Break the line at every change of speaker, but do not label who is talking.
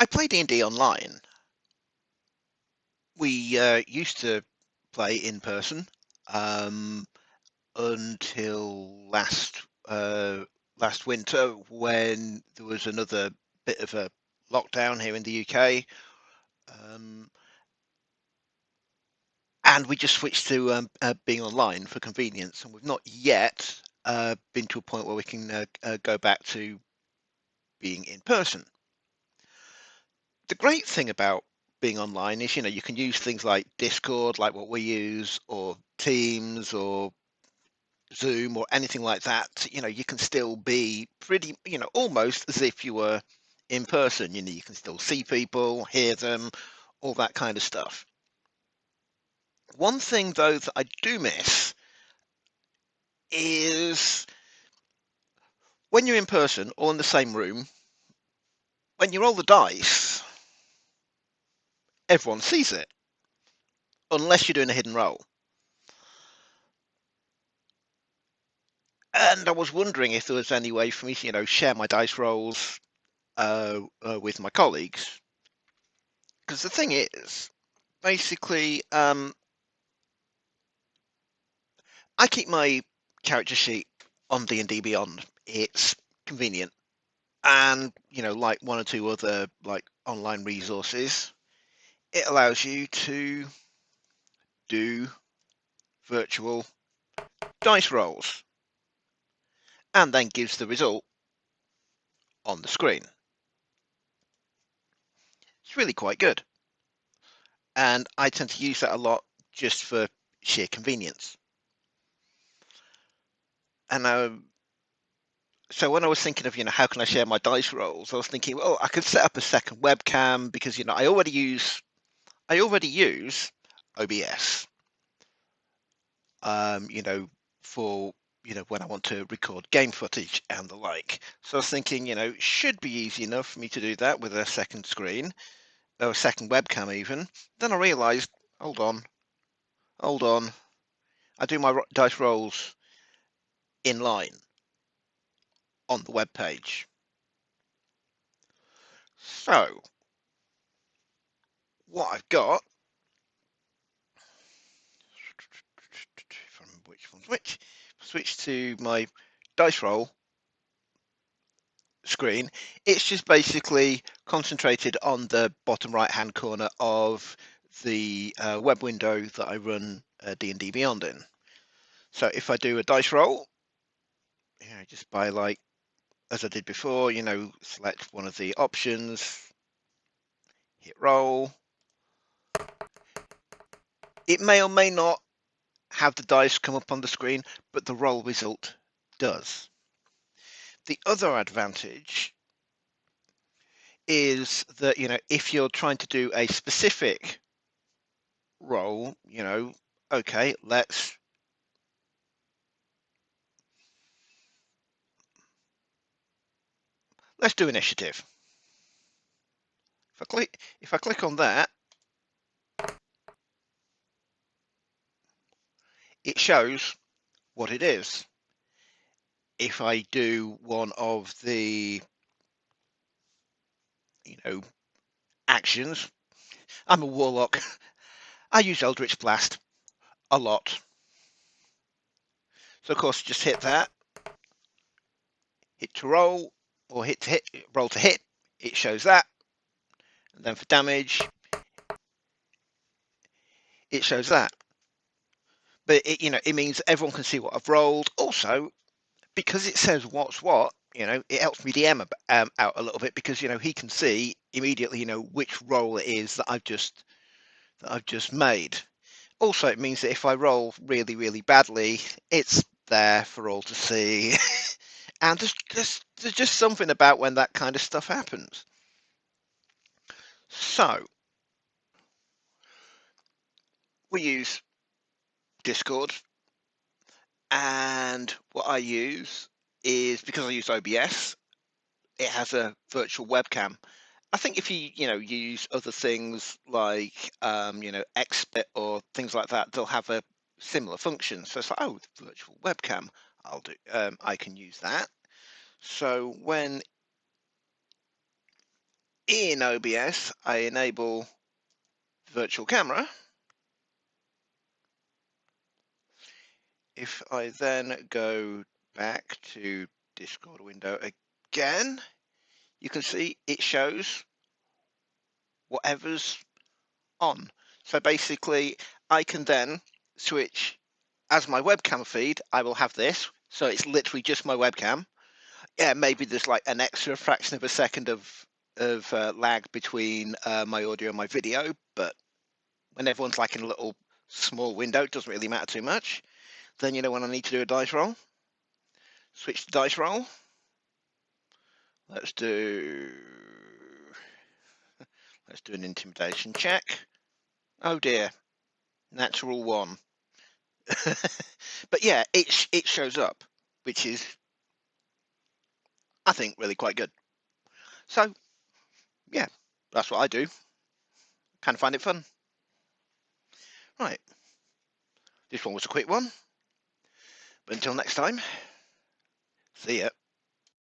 I play D&D online. We used to play in person um, until last winter when there was another bit of a lockdown here in the UK, um, and we just switched to being online for convenience. And we've not yet been to a point where we can go back to being in person. The great thing about being online is, you can use things like Discord, like what we use, or Teams, or Zoom, or anything like that. You can still be pretty, almost as if you were in person. You can still see people, hear them, all that kind of stuff. One thing, though, that I do miss is when you're in person or in the same room, when you roll the dice, everyone sees it, unless you're doing a hidden roll. And I was wondering if there was any way for me to, share my dice rolls with my colleagues. Because the thing is, basically, I keep my character sheet on D&D Beyond. It's convenient, and like one or two other like online resources, it allows you to do virtual dice rolls, and then gives the result on the screen. It's really quite good, and I tend to use that a lot just for sheer convenience. And so when I was thinking of, how can I share my dice rolls, I was thinking, well, I could set up a second webcam because, I already use OBS, for, when I want to record game footage and the like. So I was thinking, it should be easy enough for me to do that with a second screen or a second webcam even. Then I realized, hold on. I do my dice rolls in line on the web page. So what I've got, if I remember which one's which, switch to my dice roll screen. It's just basically concentrated on the bottom right hand corner of the web window that I run D&D Beyond in. So if I do a dice roll, just by like, as I did before, select one of the options, hit roll. It may or may not have the dice come up on the screen, but the roll result does. The other advantage is that, if you're trying to do a specific roll, okay, let's do initiative. If I click on that, it shows what it is. If I do one of the, actions, I'm a warlock. I use Eldritch Blast a lot. So of course, just hit that, hit to roll, or hit to hit, roll to hit. It shows that, and then for damage, it shows that. But it means everyone can see what I've rolled. Also, because it says what's what, it helps me DM out a little bit because he can see immediately, which roll it is that I've just made. Also, it means that if I roll really, really badly, it's there for all to see. And there's just something about when that kind of stuff happens. So we use Discord, and what I use is, because I use OBS, it has a virtual webcam. I think if you use other things like XSplit or things like that, they'll have a similar function. So it's like, oh, virtual webcam, I'll do. I can use that. So when In OBS, I enable virtual camera. If I then go back to Discord window again, you can see it shows whatever's on. So basically, I can then switch as my webcam feed. I will have this, so it's literally just my webcam. Yeah, maybe there's like an extra fraction of a second of lag between my audio and my video, but when everyone's like in a little small window, it doesn't really matter too much. Then when I need to do a dice roll, switch to dice roll. Let's do an intimidation check. Oh dear, natural 1. But yeah, it shows up, which is, I think, really quite good. So yeah, that's what I do. Kind of find it fun. Right, this one was a quick one, but until next time, see ya.